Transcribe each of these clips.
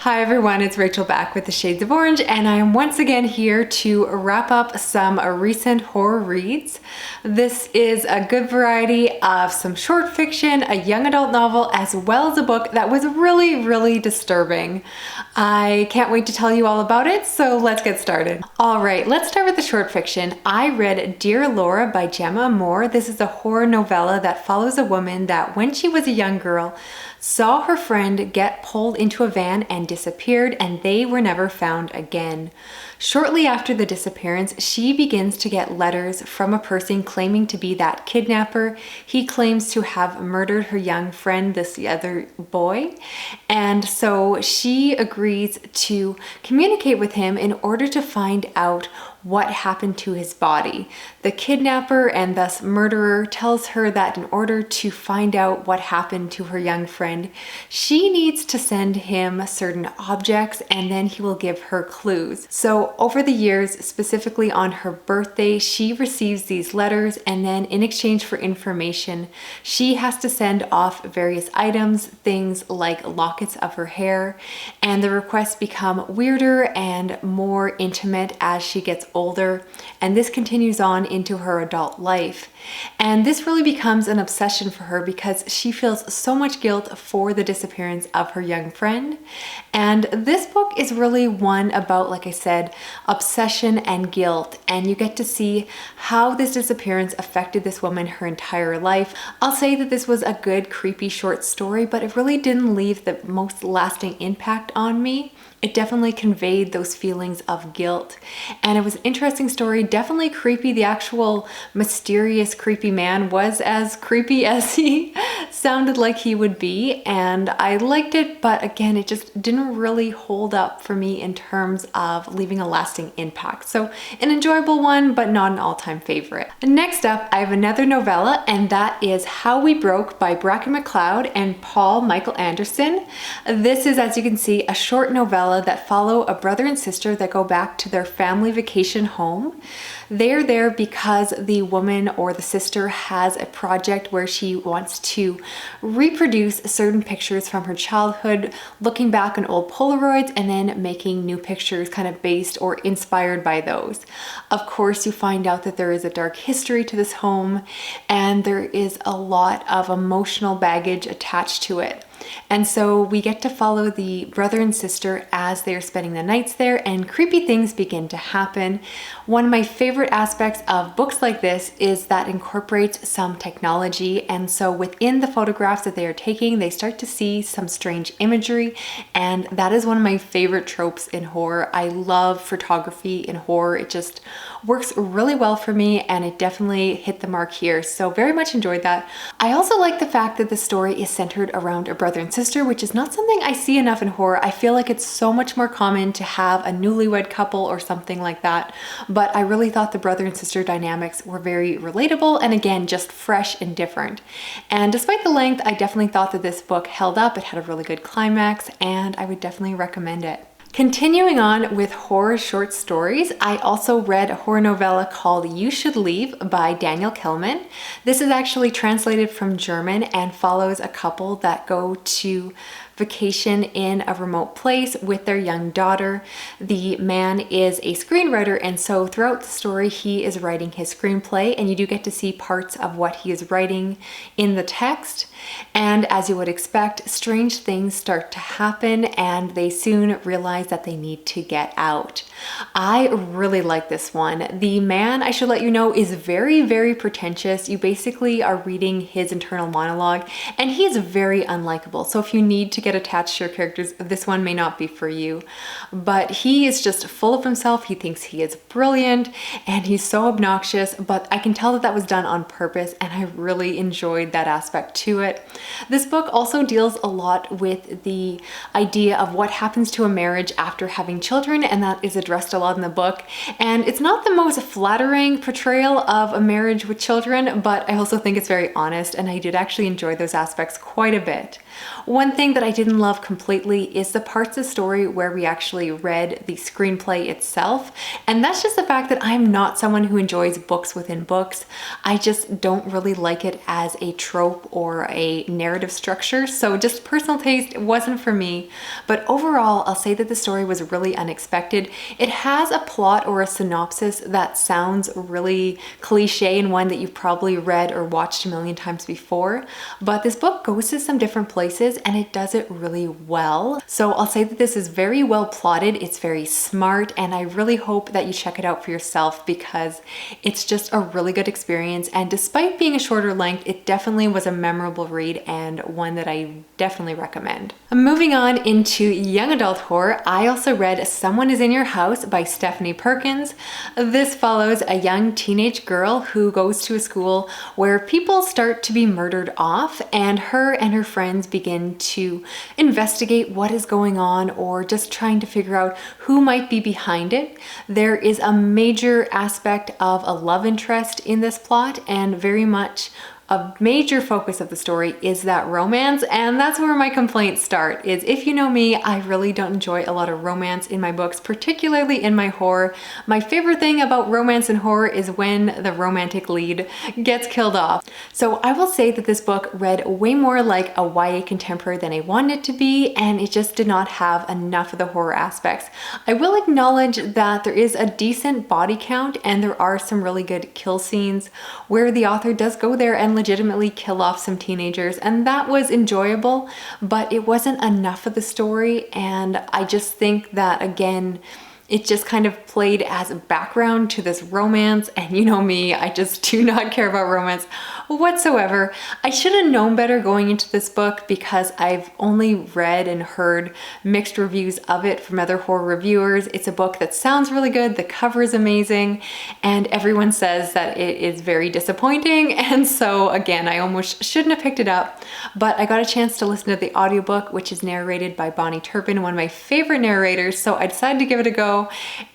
Hi everyone, it's Rachel back with the Shades of Orange, and I am once again here to wrap up some recent horror reads. This is a good variety of some short fiction, a young adult novel, as well as a book that was really disturbing. I can't wait to tell you all about it, so let's get started. Alright, let's start with the short fiction. I read Dear Laura by Gemma Moore. This is a horror novella that follows a woman that when she was a young girl, saw her friend get pulled into a van and disappeared, and they were never found again. Shortly after the disappearance, she begins to get letters from a person claiming to be that kidnapper. He claims to have murdered her young friend, this other boy, and so she agrees to communicate with him in order to find out what happened to his body. The kidnapper and thus murderer tells her that in order to find out what happened to her young friend, she needs to send him certain objects and then he will give her clues. So over the years, specifically on her birthday, she receives these letters, and then in exchange for information, she has to send off various items, things like lockets of her hair, and the requests become weirder and more intimate as she gets older, and this continues on into her adult life. And this really becomes an obsession for her because she feels so much guilt for the disappearance of her young friend. And this book is really one about, like I said, obsession and guilt, and you get to see how this disappearance affected this woman her entire life. I'll say that this was a good, creepy short story, but it really didn't leave the most lasting impact on me. It definitely conveyed those feelings of guilt, and it was an interesting story, definitely creepy. The actual mysterious creepy man was as creepy as he sounded like he would be, and I liked it, but again, it just didn't really hold up for me in terms of leaving a lasting impact. So an enjoyable one, but not an all-time favorite. Next up, I have another novella, and that is How We Broke by Bracken McLeod and Paul Michael Anderson. This is, as you can see, a short novella that follow a brother and sister that go back to their family vacation home. They're there because the woman or the sister has a project where she wants to reproduce certain pictures from her childhood, looking back on old Polaroids and then making new pictures kind of based or inspired by those. Of course, you find out that there is a dark history to this home, and there is a lot of emotional baggage attached to it. And so we get to follow the brother and sister as they are spending the nights there, and creepy things begin to happen. One of my favorite aspects of books like this is that incorporates some technology, and so within the photographs that they are taking, they start to see some strange imagery, and that is one of my favorite tropes in horror. I love photography in horror. It just works really well for me, and it definitely hit the mark here, so very much enjoyed that. I also like the fact that the story is centered around a brother and sister, which is not something I see enough in horror. I feel like it's so much more common to have a newlywed couple or something like that, but I really thought the brother and sister dynamics were very relatable and again, just fresh and different. And despite the length, I definitely thought that this book held up. It had a really good climax, and I would definitely recommend it. Continuing on with horror short stories, I also read a horror novella called You Should Leave by Daniel Kellman. This is actually translated from German and follows a couple that go to vacation in a remote place with their young daughter. The man is a screenwriter, and so throughout the story he is writing his screenplay, and you do get to see parts of what he is writing in the text. And as you would expect, strange things start to happen, and they soon realize that they need to get out. I really like this one. The man, I should let you know, is very pretentious. You basically are reading his internal monologue, and he is very unlikable. So if you need to get attached to your characters, this one may not be for you. But he is just full of himself. He thinks he is brilliant, and he's so obnoxious, but I can tell that that was done on purpose, and I really enjoyed that aspect to it. This book also deals a lot with the idea of what happens to a marriage after having children, and that is addressed a lot in the book. And it's not the most flattering portrayal of a marriage with children, but I also think it's very honest, and I did actually enjoy those aspects quite a bit. One thing that I didn't love completely is the parts of the story where we actually read the screenplay itself. And that's just the fact that I'm not someone who enjoys books within books. I just don't really like it as a trope or a narrative structure. So just personal taste, it wasn't for me. But overall, I'll say that the story was really unexpected. It has a plot or a synopsis that sounds really cliche and one that you've probably read or watched a million times before. But this book goes to some different places and it does it really well. So I'll say that this is very well plotted, it's very smart, and I really hope that you check it out for yourself because it's just a really good experience. And despite being a shorter length, it definitely was a memorable read and one that I definitely recommend. Moving on into young adult horror, I also read Someone is in Your House by Stephanie Perkins. This follows a young teenage girl who goes to a school where people start to be murdered off, and her friends begin to investigate what is going on or just trying to figure out who might be behind it. There is a major aspect of a love interest in this plot, and very much a major focus of the story is that romance, and that's where my complaints start. Is if you know me, I really don't enjoy a lot of romance in my books, particularly in my horror. My favorite thing about romance and horror is when the romantic lead gets killed off. So I will say that this book read way more like a YA contemporary than I wanted it to be, and it just did not have enough of the horror aspects. I will acknowledge that there is a decent body count and there are some really good kill scenes where the author does go there and legitimately kill off some teenagers, and that was enjoyable, but it wasn't enough of the story. And I just think that, again, it just kind of played as a background to this romance, and you know me, I just do not care about romance whatsoever. I should have known better going into this book because I've only read and heard mixed reviews of it from other horror reviewers. It's a book that sounds really good, the cover is amazing, and everyone says that it is very disappointing, and so again, I almost shouldn't have picked it up, but I got a chance to listen to the audiobook, which is narrated by Bonnie Turpin, one of my favorite narrators, so I decided to give it a go,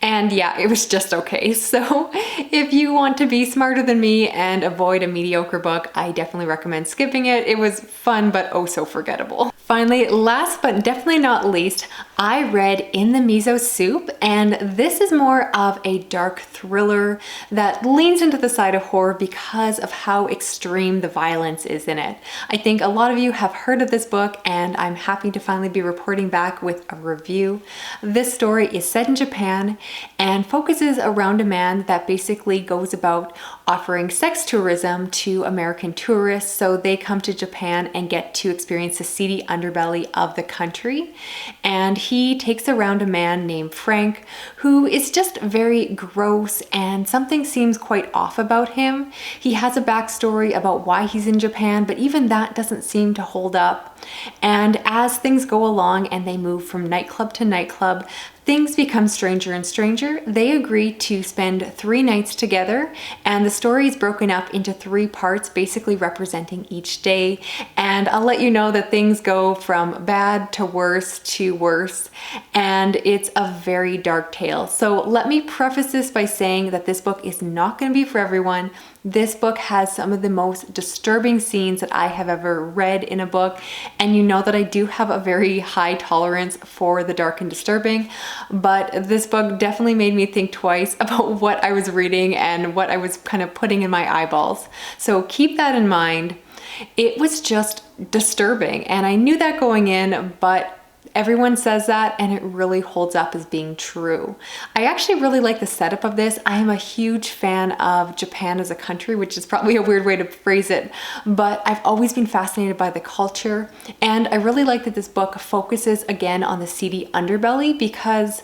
and yeah, it was just okay. So if you want to be smarter than me and avoid a mediocre book, I definitely recommend skipping it. It was fun, but oh so forgettable. Finally, last but definitely not least, I read In the Miso Soup, and this is more of a dark thriller that leans into the side of horror because of how extreme the violence is in it. I think a lot of you have heard of this book, and I'm happy to finally be reporting back with a review. This story is set in Japan and focuses around a man that basically goes about offering sex tourism to American tourists, so they come to Japan and get to experience the seedy underbelly of the country. And he takes around a man named Frank who is just very gross, and something seems quite off about him. He has a backstory about why he's in Japan, but even that doesn't seem to hold up. And as things go along and they move from nightclub to nightclub, things become stranger and stranger. They agree to spend 3 nights together, and the story is broken up into 3 parts, basically representing each day. And I'll let you know that things go from bad to worse, and it's a very dark tale. So let me preface this by saying that this book is not going to be for everyone. This book has some of the most disturbing scenes that I have ever read in a book, and you know that I do have a very high tolerance for the dark and disturbing, but this book definitely made me think twice about what I was reading and what I was kind of putting in my eyeballs. So keep that in mind. It was just disturbing, and I knew that going in, but everyone says that, and it really holds up as being true. I actually really like the setup of this. I am a huge fan of Japan as a country, which is probably a weird way to phrase it, but I've always been fascinated by the culture, and I really like that this book focuses again on the seedy underbelly, because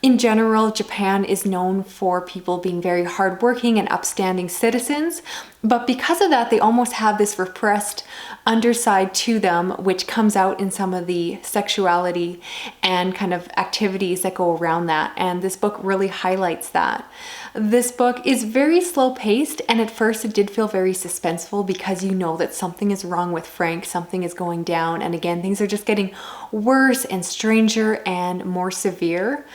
in general, Japan is known for people being very hardworking and upstanding citizens, but because of that, they almost have this repressed underside to them, which comes out in some of the sexuality and kind of activities that go around that, and this book really highlights that. This book is very slow paced, and at first it did feel very suspenseful because you know that something is wrong with Frank, something is going down, and again, things are just getting worse and stranger and more severe.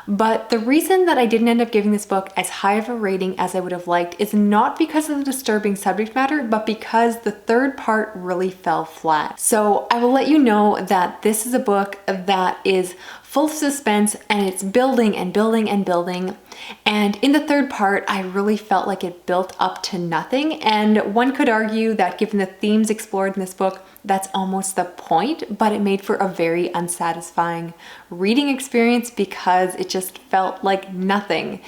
But the reason that I didn't end up giving this book as high of a rating as I would have liked is not because of the disturbing disturbing subject matter, but because the third part really fell flat. So I will let you know that this is a book that is full of suspense, and it's building and building and building. And in the third part, I really felt like it built up to nothing. And one could argue that given the themes explored in this book, that's almost the point, but it made for a very unsatisfying reading experience because it just felt like nothing.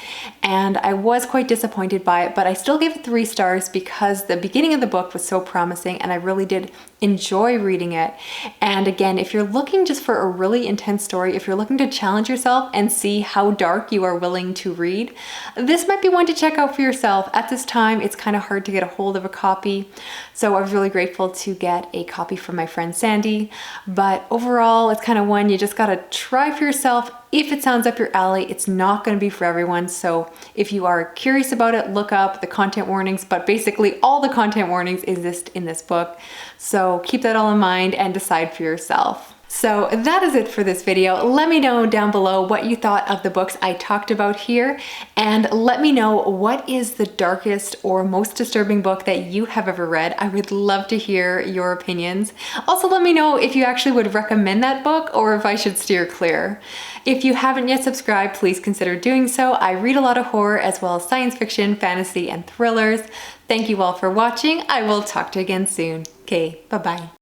And I was quite disappointed by it, but I still gave it 3 stars because the beginning of the book was so promising and I really did enjoy reading it. And again, if you're looking just for a really intense story, if you're looking to challenge yourself and see how dark you are willing to read, this might be one to check out for yourself. At this time, it's kind of hard to get a hold of a copy, so I was really grateful to get a copy from my friend Sandy. But overall, it's kind of one you just gotta try for yourself. If it sounds up your alley, it's not going to be for everyone. So if you are curious about it, look up the content warnings, but basically all the content warnings exist in this book. So keep that all in mind and decide for yourself. So that is it for this video. Let me know down below what you thought of the books I talked about here, and let me know what is the darkest or most disturbing book that you have ever read. I would love to hear your opinions. Also, let me know if you actually would recommend that book or if I should steer clear. If you haven't yet subscribed, please consider doing so. I read a lot of horror as well as science fiction, fantasy, and thrillers. Thank you all for watching. I will talk to you again soon. Okay, bye-bye.